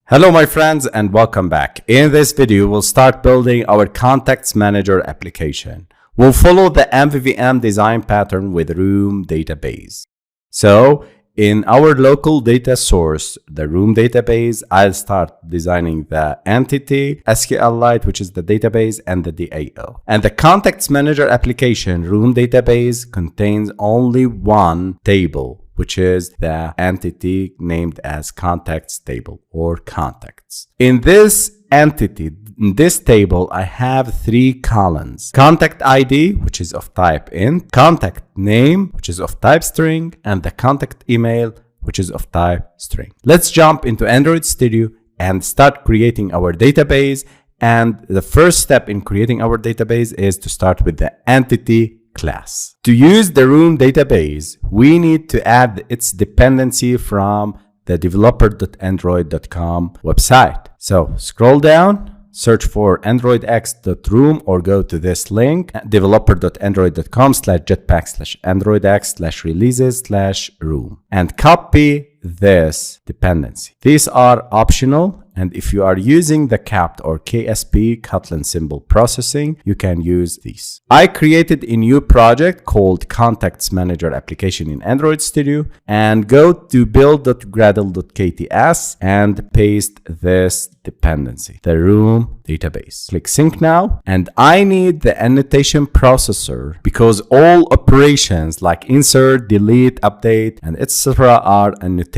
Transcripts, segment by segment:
Hello my friends and welcome back. In this video, we'll start building our Contacts Manager application. We'll follow the MVVM design pattern with Room database. So in our local data source, the Room database, I'll start designing the entity, SQLite, which is the database, and the DAO. And the Contacts Manager application, Room database, contains only one table, which is the entity named as contacts table or contacts. In this entity, in this table, I have three columns: contact ID, which is of type int, contact name, which is of type string, and the contact email, which is of type string. Let's jump into Android Studio and start creating our database. And the first step in creating our database is to start with the entity class. To use the Room database, we need to add its dependency from the developer.android.com website. So scroll down, search for androidx.room or go to this link, developer.android.com/jetpack/androidx/releases/room, and copy this dependency. These are optional, and if you are using the CAPT or KSP Kotlin symbol processing, you can use these. I created a new project called Contacts Manager application in Android Studio, and go to build.gradle.kts and paste this dependency, the Room database. Click sync now, and I need the annotation processor because all operations like insert, delete, update, and etc. are annotated.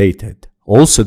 Also,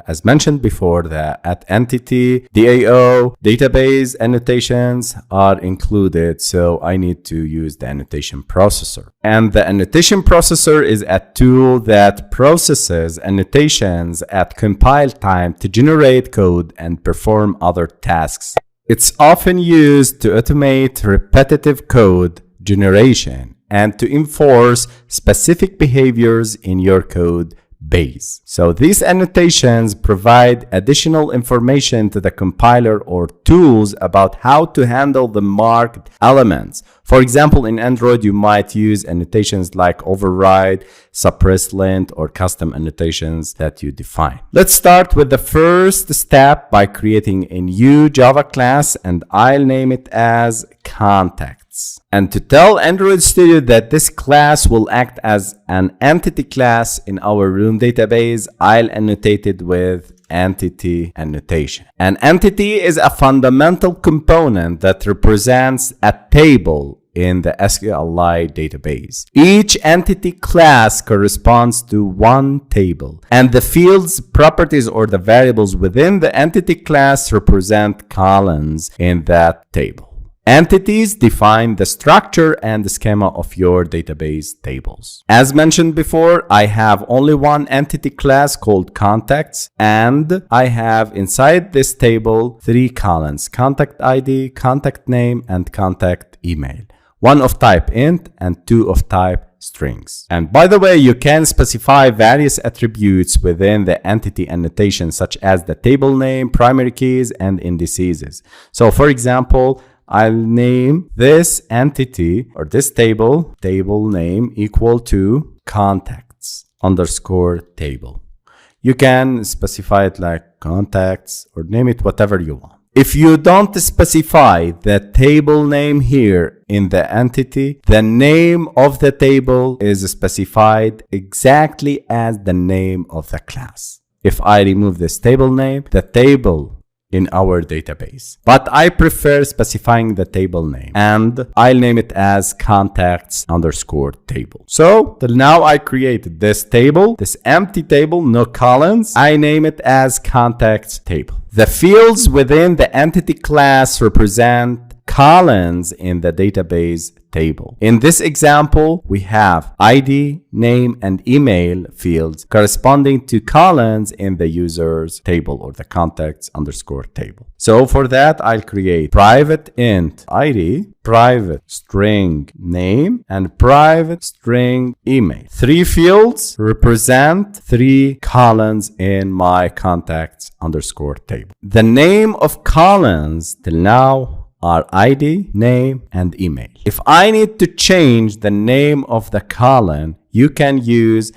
as mentioned before, the @entity, DAO, database annotations are included, so I need to use the annotation processor. And the annotation processor is a tool that processes annotations at compile time to generate code and perform other tasks. It's often used to automate repetitive code generation and to enforce specific behaviors in your code base. So these annotations provide additional information to the compiler or tools about how to handle the marked elements. For example, in Android, you might use annotations like override, suppress lint, or custom annotations that you define. Let's start with the first step by creating a new Java class, and I'll name it as contacts. And to tell Android Studio that this class will act as an entity class in our Room database, I'll annotate it with entity annotation. An entity is a fundamental component that represents a table in the SQLite database. Each entity class corresponds to one table, and the fields, properties, or the variables within the entity class represent columns in that table. Entities define the structure and the schema of your database tables. As mentioned before, I have only one entity class called contacts, and I have inside this table three columns: contact ID, contact name, and contact email. One of type int and two of type strings. And by the way, you can specify various attributes within the entity annotation, such as the table name, primary keys, and indices. So for example, I'll name this entity or this table name equal to contacts underscore table. You can specify it like contacts or name it whatever you want. If you don't specify the table name here in the entity, the name of the table is specified exactly as the name of the class. If I remove this table name, the table in our database. But I prefer specifying the table name, and I'll name it as contacts underscore table. So till now I created this table, this empty table, no columns. I name it as contacts table. The fields within the entity class represent columns in the database table. In this example, we have ID, name, and email fields corresponding to columns in the users table or the contacts underscore table. So for that, I'll create private int ID, private string name, and private string email. Three fields represent three columns in my contacts underscore table. The name of columns till now are ID, name, and email. If I need to change the name of the column, you can use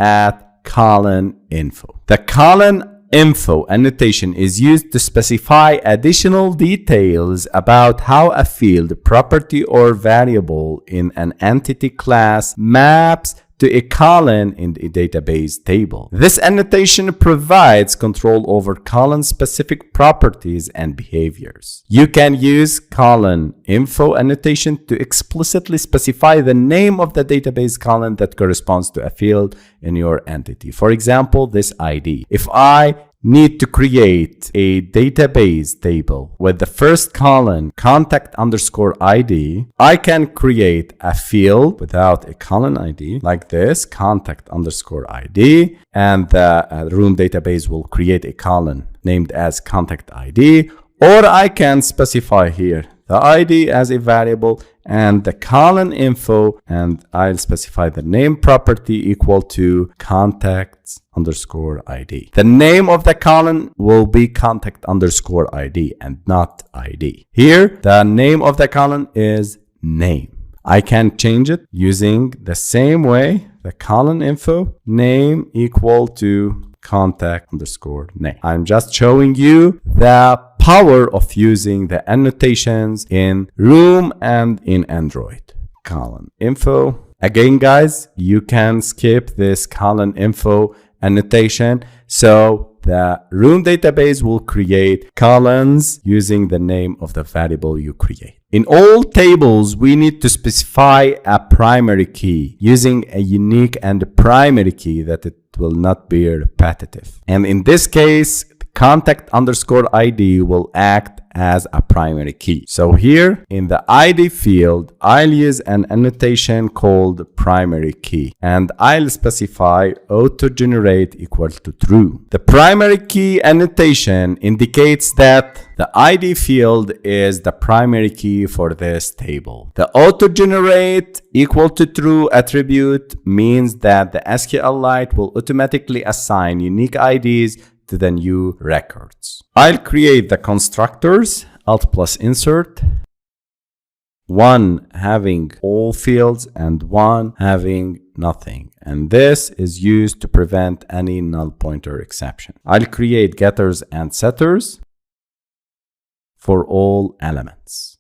@column info. The column info annotation is used to specify additional details about how a field, property, or variable in an entity class maps to a column in the database table. This annotation provides control over column-specific properties and behaviors. You can use column info annotation to explicitly specify the name of the database column that corresponds to a field in your entity. For example, this ID. If I need to create a database table with the first column contact underscore ID, I can create a field without a column ID like this, contact underscore ID, and the room database will create a column named as contact ID, or I can specify here the ID as a variable and the column info, and I'll specify the name property equal to contacts underscore ID. The name of the column will be contact underscore ID and not ID. Here, the name of the column is name. I can change it using the same way, the column info, name equal to contact underscore name. I'm just showing you the power of using the annotations in Room and in Android. Column info. Again, guys, you can skip this column info annotation. So the Room database will create columns using the name of the variable you create. In all tables, we need to specify a primary key using a unique and primary key that it will not be repetitive. And in this case, contact underscore ID will act as a primary key. So here in the ID field, I'll use an annotation called primary key, and I'll specify auto-generate equal to true. The primary key annotation indicates that the ID field is the primary key for this table. The auto-generate equal to true attribute means that the SQLite will automatically assign unique IDs to the new records. I'll create the constructors, Alt plus insert, one having all fields and one having nothing. And this is used to prevent any null pointer exception. I'll create getters and setters for all elements.